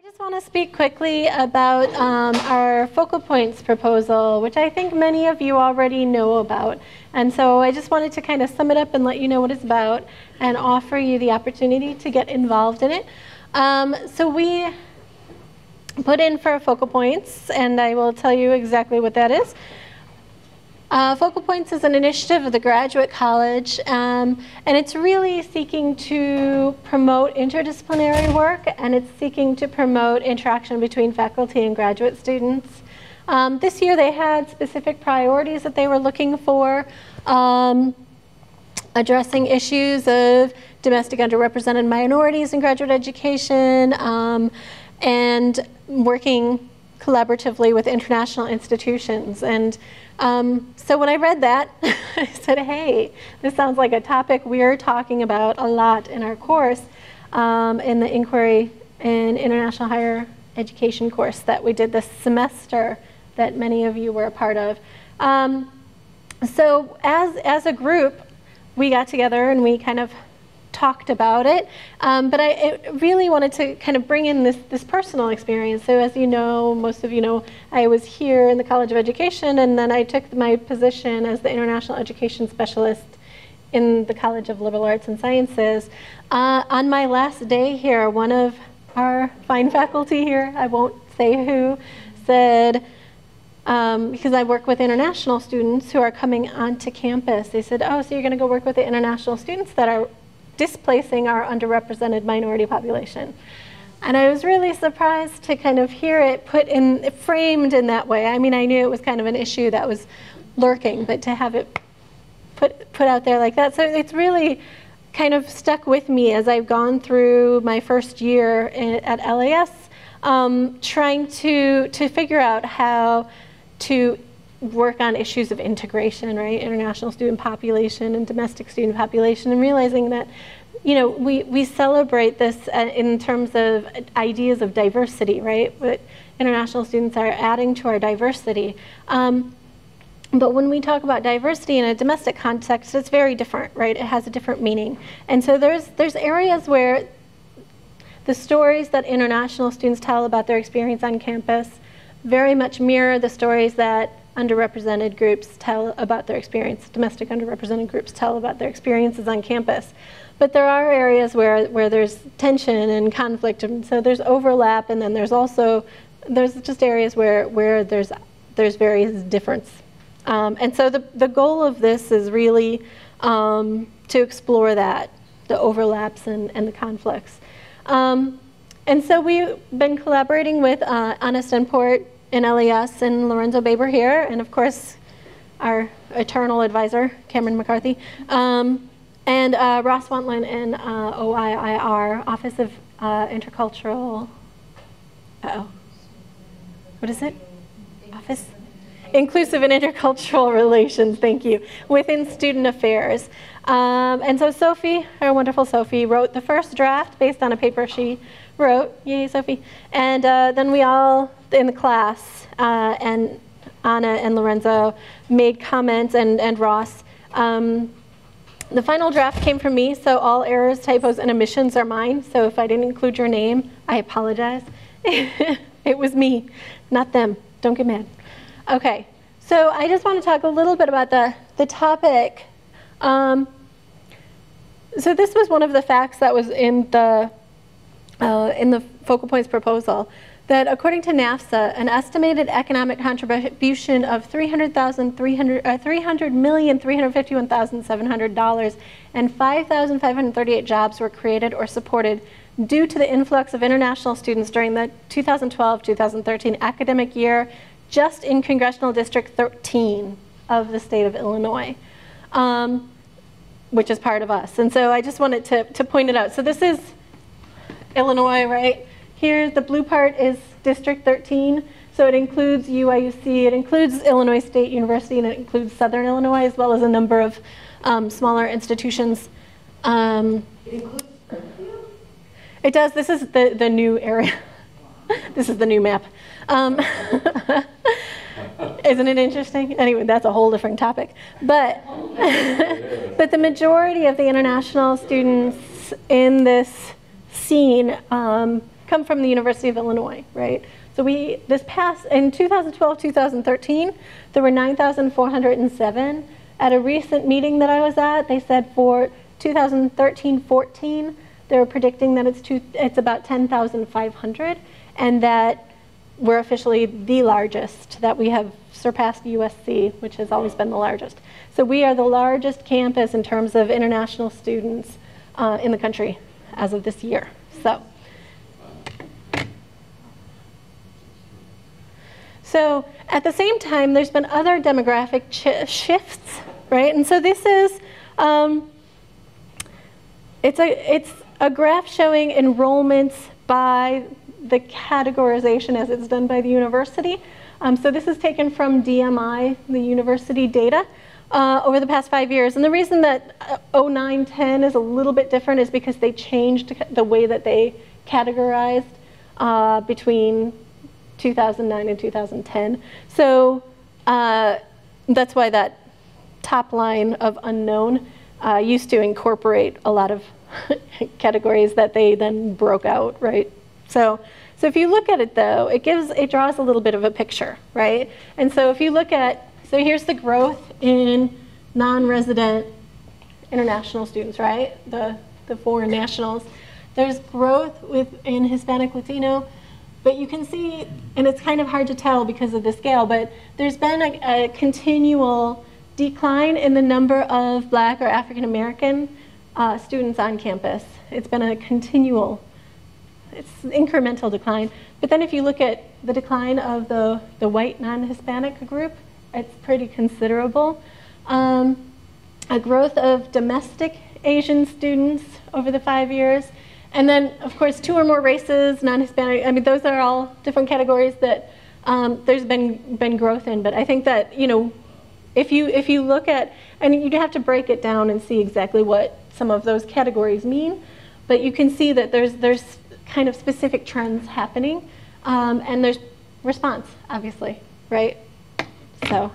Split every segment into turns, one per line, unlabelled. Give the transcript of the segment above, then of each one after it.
I just want to speak quickly about our focal points proposal, which I think many of you already know about. And so I just wanted to kind of sum it up and let you know what it's about and offer you the opportunity to get involved in it. So we put in for focal points, and I will tell you exactly what that is. Focal Points is an initiative of the Graduate College, and it's really seeking to promote interdisciplinary work, and it's seeking to promote interaction between faculty and graduate students. This year they had specific priorities that they were looking for, addressing issues of domestic underrepresented minorities in graduate education, and working collaboratively with international institutions. And so when I read that, I said, hey, this sounds like a topic we're talking about a lot in our course, in the Inquiry in International Higher Education course that we did this semester that many of you were a part of. So as a group, we got together and we kind of talked about it, but I really wanted to kind of bring in this personal experience. So as you know, most of you know, I was here in the College of Education, and then I took my position as the International Education Specialist in the College of Liberal Arts and Sciences. On my last day here, one of our fine faculty here, I won't say who, said, because I work with international students who are coming onto campus, they said, oh, so you're going to go work with the international students that are displacing our underrepresented minority population. And I was really surprised to kind of hear it framed in that way. I mean, I knew it was kind of an issue that was lurking, but to have it put out there like that. So it's really kind of stuck with me as I've gone through my first year at LAS, trying to figure out how to work on issues of integration, right? International student population and domestic student population, and realizing that, you know, we celebrate this in terms of ideas of diversity, right? What international students are adding to our diversity. But when we talk about diversity in a domestic context, it's very different, right? It has a different meaning. And so there's areas where the stories that international students tell about their experience on campus very much mirror the stories that underrepresented groups tell about their experience, domestic underrepresented groups tell about their experiences on campus. But there are areas where there's tension and conflict, and so there's overlap, and then there's just areas where there's various difference. And so the goal of this is really to explore that, the overlaps and the conflicts. And so we've been collaborating with Anna Stenport in LAS and Lorenzo Baber here, and of course our eternal advisor, Cameron McCarthy, and Ross Wantlin in OIIR, Office of Intercultural, what is it? Office? Inclusive and Intercultural Relations, thank you, within Student Affairs. And so Sophie, our wonderful Sophie, wrote the first draft based on a paper she wrote, yay Sophie, and then we all in the class, and Anna and Lorenzo made comments, and Ross. The final draft came from me, so all errors, typos, and omissions are mine, so if I didn't include your name, I apologize. It was me, not them, don't get mad. Okay, so I just want to talk a little bit about the topic. So this was one of the facts that was in the Focal Points proposal, that according to NAFSA, an estimated economic contribution of $300,351,700 and 5,538 jobs were created or supported due to the influx of international students during the 2012-2013 academic year, just in Congressional District 13 of the state of Illinois, which is part of us. And so I just wanted to point it out. So this is Illinois, right? Here, the blue part is District 13, so it includes UIUC, it includes Illinois State University, and it includes Southern Illinois, as well as a number of smaller institutions. It includes Springfield? It does. This is the new area. This is the new map. Isn't it interesting? Anyway, that's a whole different topic. But, but the majority of the international students in this scene come from the University of Illinois, right? So in 2012, 2013, there were 9,407. At a recent meeting that I was at, they said for 2013-14, they were predicting that it's about 10,500, and that we're officially the largest, that we have surpassed USC, which has always been the largest. So we are the largest campus in terms of international students in the country as of this year. So at the same time, there's been other demographic shifts, right? And so this is, it's a graph showing enrollments by the categorization as it's done by the university. So this is taken from DMI, the university data, over the past 5 years. And the reason that 09-10 is a little bit different is because they changed the way that they categorized between 2009 and 2010. So that's why that top line of unknown used to incorporate a lot of categories that they then broke out, right? So if you look at it though, it draws a little bit of a picture, right? And so if you look at, so here's the growth in non-resident international students, right? The foreign nationals. There's growth in Hispanic Latino, but you can see, and it's kind of hard to tell because of the scale, but there's been a continual decline in the number of Black or African American students on campus. It's been a continual, it's an incremental decline. But then if you look at the decline of the white non-Hispanic group, it's pretty considerable. A growth of domestic Asian students over the 5 years. And then, of course, 2 or more races, non-Hispanic. I mean, those are all different categories that there's been growth in. But I think that, you know, if you look at, and you'd have to break it down and see exactly what some of those categories mean. But you can see that there's kind of specific trends happening, and there's response, obviously, right? So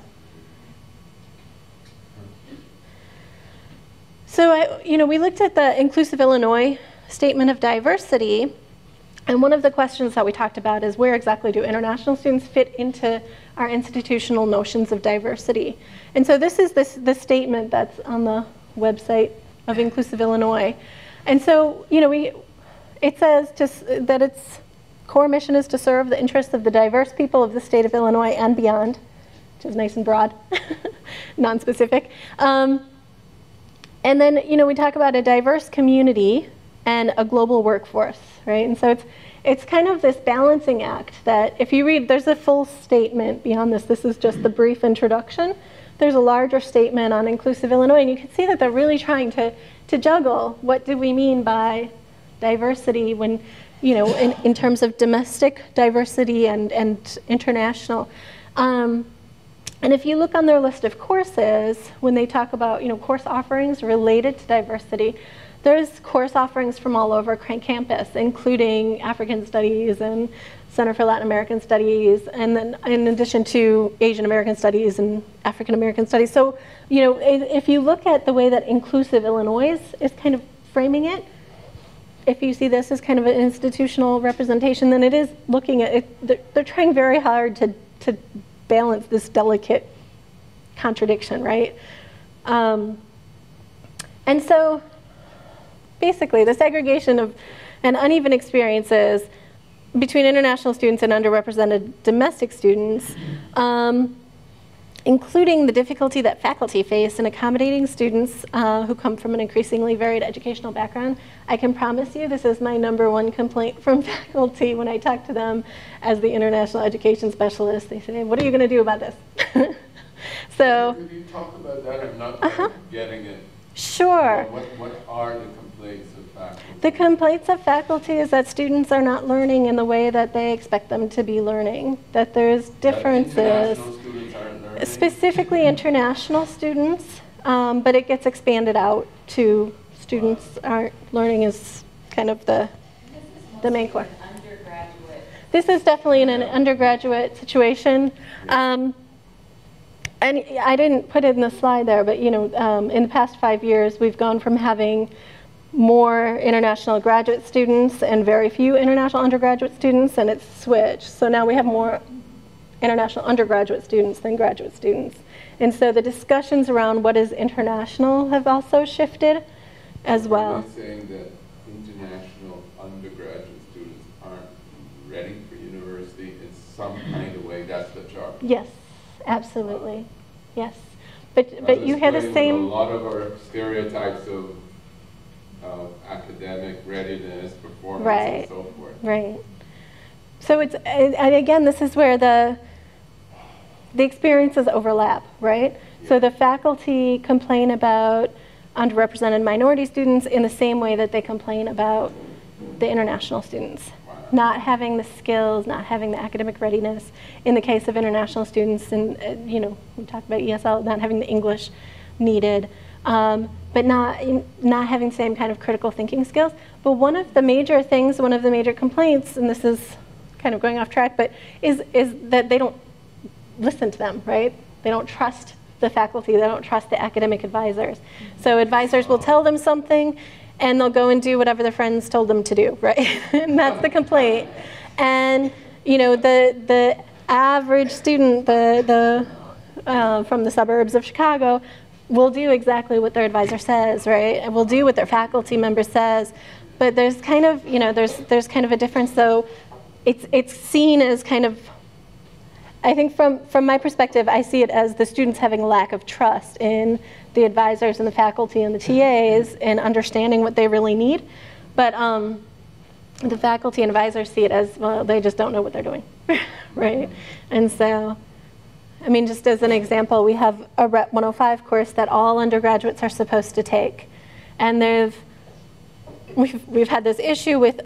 we looked at the Inclusive Illinois Statement of Diversity, and one of the questions that we talked about is where exactly do international students fit into our institutional notions of diversity? And so this is the statement that's on the website of Inclusive Illinois. And so, it says that its core mission is to serve the interests of the diverse people of the state of Illinois and beyond, which is nice and broad, non-specific. And then, we talk about a diverse community and a global workforce, right? And so it's kind of this balancing act that if you read, there's a full statement beyond this. This is just the brief introduction. There's a larger statement on Inclusive Illinois, and you can see that they're really trying to juggle what do we mean by diversity when, in terms of domestic diversity and international. And if you look on their list of courses, when they talk about, course offerings related to diversity, there's course offerings from all over campus, including African Studies and Center for Latin American Studies, and then in addition to Asian American Studies and African American Studies. So, if you look at the way that Inclusive Illinois is kind of framing it, if you see this as kind of an institutional representation, then it is looking at it, they're trying very hard to balance this delicate contradiction, right? And so basically the segregation of and uneven experiences between international students and underrepresented domestic students, including the difficulty that faculty face in accommodating students who come from an increasingly varied educational background. I can promise you this is my #1 complaint from faculty when I talk to them as the international education specialist. They say, what are you going to do about this? So,
could you talk about that? I'm not getting it.
Sure.
What are the complaints of faculty?
The complaints of faculty is that students are not learning in the way that they expect them to be learning, that there's differences.
International students aren't learning?
Specifically international students, but it gets expanded out to students aren't learning is kind of the main core. This is definitely in an undergraduate situation. And I didn't put it in the slide there, but in the past 5 years, we've gone from having more international graduate students and very few international undergraduate students, and it's switched. So now we have more international undergraduate students than graduate students. And so the discussions around what is international have also shifted as well.
Are they saying that international undergraduate students aren't ready for university in some kind of way? That's the charge.
Yes, absolutely. Yes. But you hear the same.
A lot of our stereotypes of academic readiness, performance, and so forth.
Right. So it's, and again, this is where the experiences overlap, right? Yeah. So the faculty complain about underrepresented minority students in the same way that they complain about the international students. Wow. Not having the skills, not having the academic readiness. In the case of international students, and you know, we talked about ESL, not having the English needed, but not having the same kind of critical thinking skills. But one of the major things, one of the major complaints, and this is kind of going off track, but is that they don't listen to them, right? They don't trust the faculty, they don't trust the academic advisors. So advisors will tell them something, and they'll go and do whatever their friends told them to do, right? And that's the complaint. And you know, the average student, from the suburbs of Chicago, will do exactly what their advisor says, right? And will do what their faculty member says. But there's kind of, you know, there's kind of a difference. So it's seen as kind of, I think from my perspective, I see it as the students having a lack of trust in the advisors and the faculty and the TAs and understanding what they really need. But the faculty and advisors see it as, well, they just don't know what they're doing, right? And so, I mean, just as an example, we have a Rep 105 course that all undergraduates are supposed to take. And we've had this issue with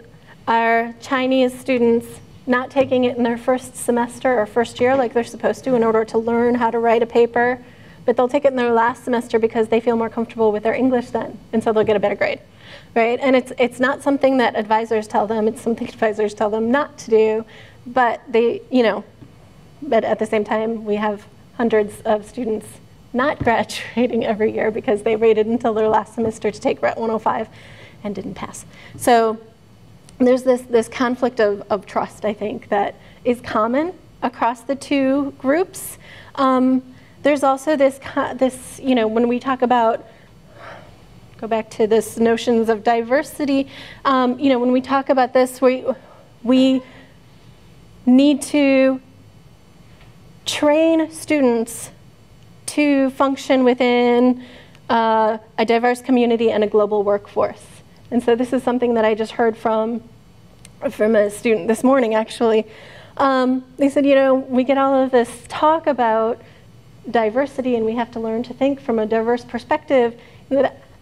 our Chinese students not taking it in their first semester or first year like they're supposed to in order to learn how to write a paper. But they'll take it in their last semester because they feel more comfortable with their English then. And so they'll get a better grade, right? And it's not something that advisors tell them. It's something advisors tell them not to do. But they, you know, but at the same time, we have hundreds of students not graduating every year because they waited until their last semester to take Rep 105 and didn't pass. So there's this conflict of trust, I think, that is common across the two groups. There's also this, you know, when we talk about, go back to this notions of diversity, you know, when we talk about this, we need to train students to function within a diverse community and a global workforce. And so this is something that I just heard from a student this morning, actually. They said, you know, we get all of this talk about diversity and we have to learn to think from a diverse perspective.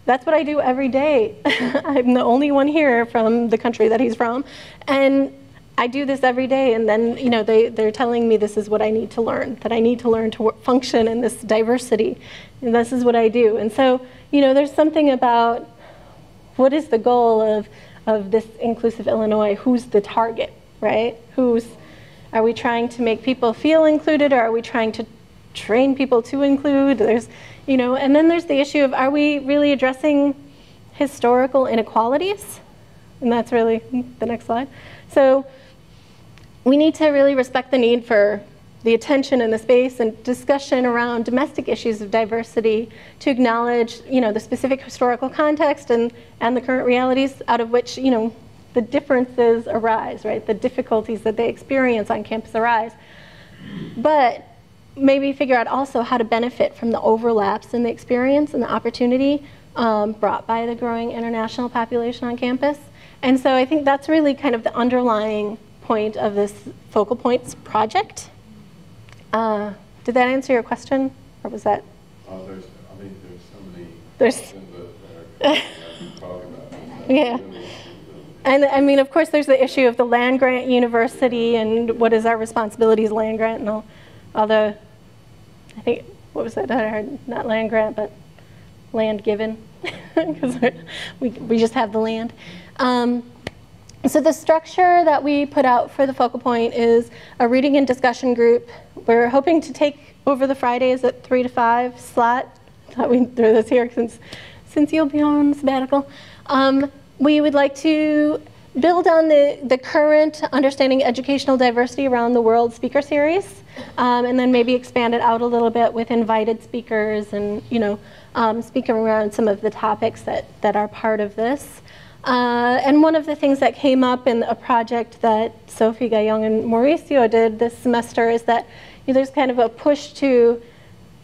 That's what I do every day. I'm the only one here from the country that he's from. And I do this every day, and then, you know, they're telling me this is what I need to learn, that I need to learn to function in this diversity, and this is what I do. And so, you know, there's something about what is the goal of this inclusive Illinois? Who's the target, right? Are we trying to make people feel included, or are we trying to train people to include? There's, you know, and then there's the issue of, are we really addressing historical inequalities? And that's really the next slide. So we need to really respect the need for the attention and the space and discussion around domestic issues of diversity to acknowledge, you know, the specific historical context and the current realities out of which, you know, the differences arise, right? The difficulties that they experience on campus arise. But maybe figure out also how to benefit from the overlaps in the experience and the opportunity brought by the growing international population on campus. And so I think that's really kind of the underlying point of this Focal Points project. Did that answer your question, or was that?
There's so many
questions that are talk about. Yeah. And I mean, of course, there's the issue of the land grant university and what is our responsibility as land grant and all the, I think, what was that? I heard not land grant, but land given, because we just have the land. So the structure that we put out for the Focal Point is a reading and discussion group. We're hoping to take over the Fridays at 3 to 5 slot. Thought we'd throw this here since you'll be on sabbatical, we would like to build on the current Understanding Educational Diversity Around the World speaker series, and then maybe expand it out a little bit with invited speakers and, speaking around some of the topics that are part of this. And one of the things that came up in a project that Sophie Gayong and Mauricio did this semester is that there's kind of a push to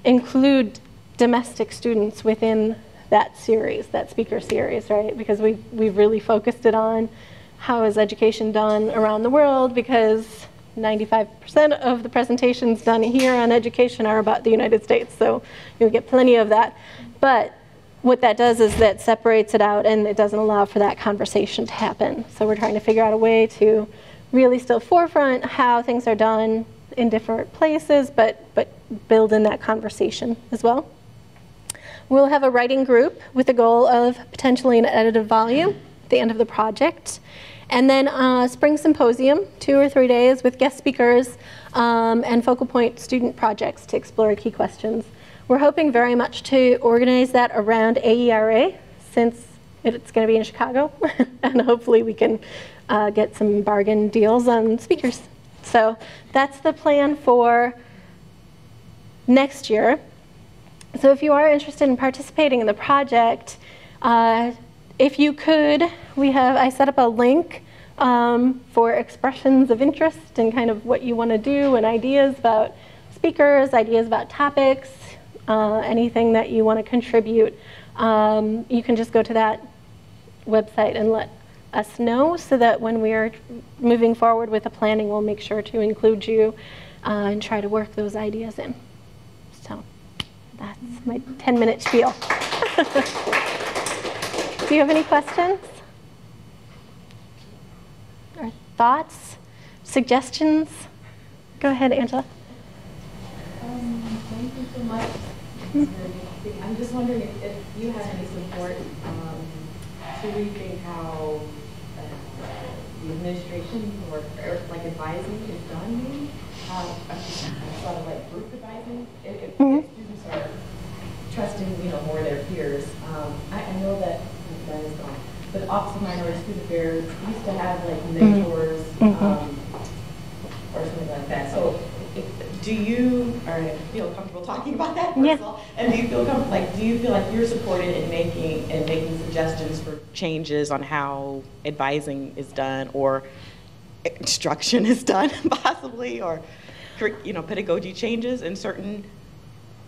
include domestic students within that series, that speaker series, right? Because we've really focused it on how is education done around the world, because 95% of the presentations done here on education are about the United States, so you'll get plenty of that. But what that does is that separates it out and it doesn't allow for that conversation to happen. So we're trying to figure out a way to really still forefront how things are done in different places, but build in that conversation as well. We'll have a writing group with the goal of potentially an edited volume at the end of the project. And then a spring symposium, 2 or 3 days with guest speakers and focal point student projects to explore key questions. We're hoping very much to organize that around AERA, since it's going to be in Chicago, and hopefully we can get some bargain deals on speakers. So that's the plan for next year. So if you are interested in participating in the project, if you could, I set up a link for expressions of interest and kind of what you want to do and ideas about speakers, ideas about topics, anything that you want to contribute. You can just go to that website and let us know, so that when we are moving forward with the planning, we'll make sure to include you and try to work those ideas in. So that's my 10-minute spiel. Do you have any questions? Or thoughts? Suggestions? Go ahead, Angela.
Thank you so much. I'm just wondering if you have any support to rethink how the administration or like advising is done, maybe? Sort of like group advising, if students are trusting, more their peers. I know that Ben is gone, but Office of Minority Student Affairs used to have like mentors or something like that. So, do you feel comfortable talking about that? First of all? And do you feel do you feel like you're supported in making suggestions for changes on how advising is done or instruction is done, possibly, or pedagogy changes in certain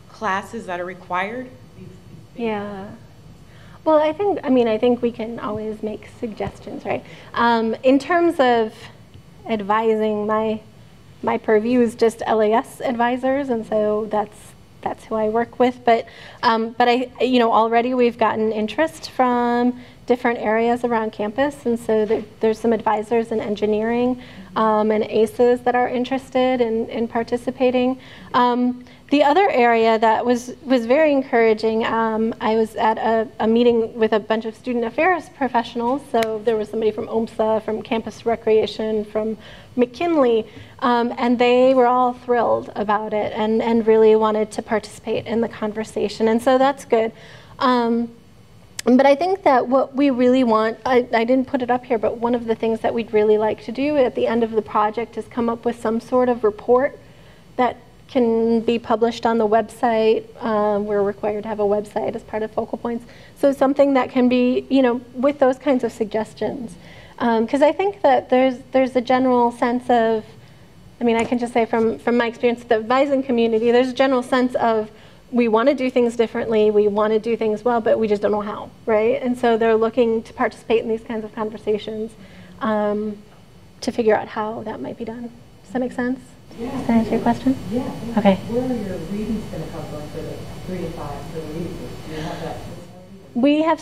classes that are required?
Yeah. Well, I think we can always make suggestions, right? In terms of advising, my purview is just LAS advisors, and so that's who I work with. But already we've gotten interest from different areas around campus, and so there's some advisors in engineering and ACEs that are interested in participating. The other area that was very encouraging, I was at a meeting with a bunch of student affairs professionals. So there was somebody from OMSA, from Campus Recreation, from McKinley, and they were all thrilled about it and really wanted to participate in the conversation. And so that's good. But I think that what we really want, I didn't put it up here, but one of the things that we'd really like to do at the end of the project is come up with some sort of report that can be published on the website. We're required to have a website as part of Focal Points. So something that can be, with those kinds of suggestions. Because I think that there's a general sense of, I can just say from my experience with the advising community, there's a general sense of we want to do things differently, we want to do things well, but we just don't know how, right? And so they're looking to participate in these kinds of conversations to figure out how that might be done. Does that make sense?
Yeah.
Does that answer your question?
Yeah.
Okay.
Where are your readings going to come from for the 3 to 5 for the reading group? Do you have that?
We have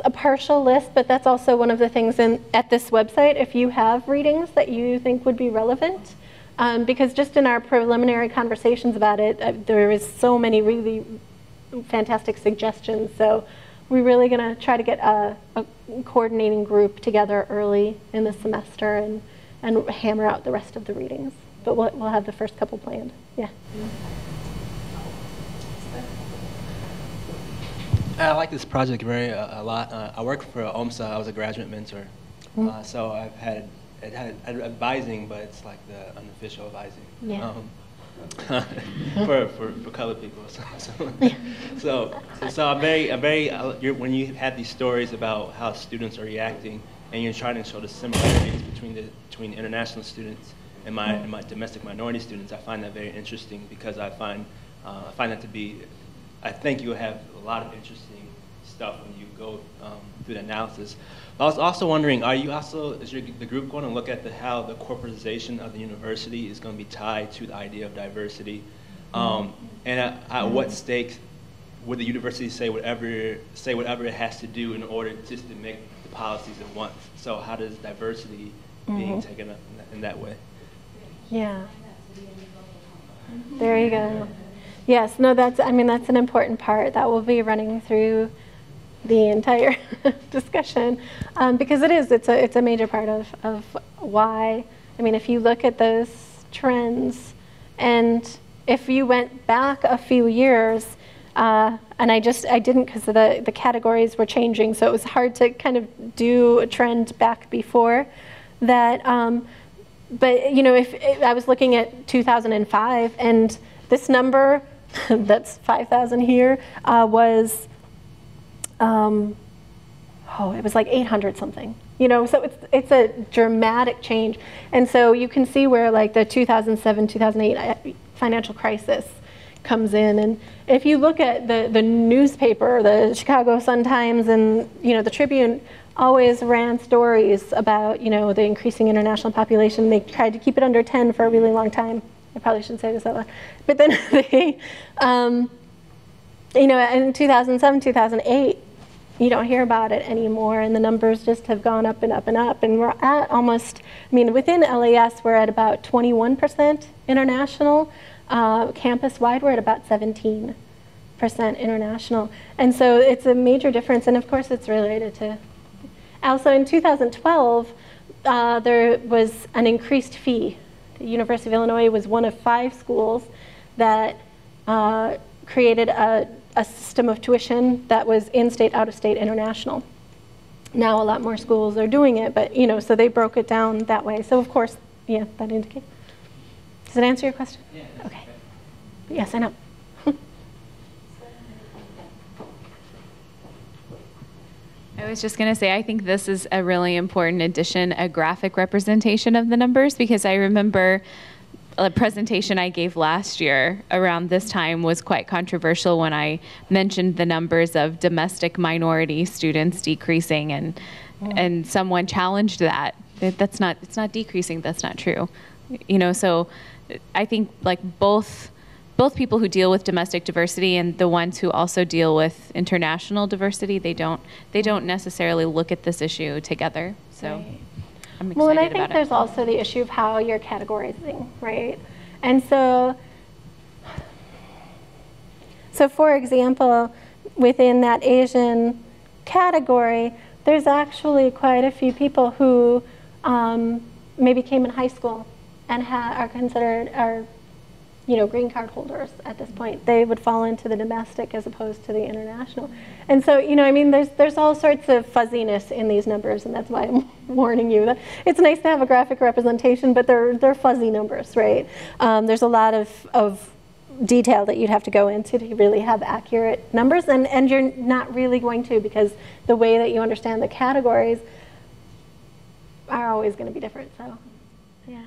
a partial list, but that's also one of the things at this website, if you have readings that you think would be relevant. Because just in our preliminary conversations about it, there was so many really fantastic suggestions. So we're really going to try to get a coordinating group together early in the semester and hammer out the rest of the readings. But we'll have the first couple planned. Yeah.
I like this project a lot. I work for OMSA. I was a graduate mentor, so I've had advising, but it's like the unofficial advising.
Yeah.
For colored people. So I'm very when you have these stories about how students are reacting, and you're trying to show the similarities between international students and my domestic minority students, I find that very interesting, because I find that to be, I think you'll have a lot of interesting stuff when you go through the analysis. I was also wondering, is the group going to look at how the corporatization of the university is going to be tied to the idea of diversity? And at what stakes would the university say whatever it has to do in order just to make the policies it wants? So how does diversity being taken up in that way?
Yeah. There you go. Yes, no, that's an important part that will be running through the entire discussion, because it's a major part of why. I mean, if you look at those trends, and if you went back a few years, and I didn't, because the categories were changing, so it was hard to kind of do a trend back before that. But you know, if I was looking at 2005, and this number that's 5,000 here was it was like 800 something. You know, so it's a dramatic change, and so you can see where like the 2007, 2008 financial crisis comes in, and if you look at the newspaper, the Chicago Sun-Times and the Tribune always ran stories about the increasing international population. They tried to keep it under 10 for a really long time. I probably shouldn't say this out loud, but then they, in 2007, 2008, you don't hear about it anymore, and the numbers just have gone up and up and up, and we're at almost, within LAS, we're at about 21% international. Campus-wide, we're at about 17% international, and so it's a major difference, and of course it's related to. Also, in 2012, there was an increased fee. The University of Illinois was one of 5 schools that created a system of tuition that was in-state, out-of-state, international. Now a lot more schools are doing it, but so they broke it down that way. So of course, yeah, that indicates. Does it answer your question?
Yeah.
Okay. Yes, I know.
I was just going to say, I think this is a really important addition, a graphic representation of the numbers, because I remember a presentation I gave last year around this time was quite controversial when I mentioned the numbers of domestic minority students decreasing, and someone challenged that. It's not decreasing, that's not true. So I think like both people who deal with domestic diversity and the ones who also deal with international diversity, they don't necessarily look at this issue together. So right. I'm excited about it.
Well, and I think there's also the issue of how you're categorizing, right? And so for example, within that Asian category, there's actually quite a few people who maybe came in high school and are considered green card holders at this point. They would fall into the domestic as opposed to the international. And so, there's all sorts of fuzziness in these numbers, and that's why I'm warning you that it's nice to have a graphic representation, but they're fuzzy numbers, right? There's a lot of detail that you'd have to go into to really have accurate numbers, and you're not really going to, because the way that you understand the categories are always going to be different, so, yeah.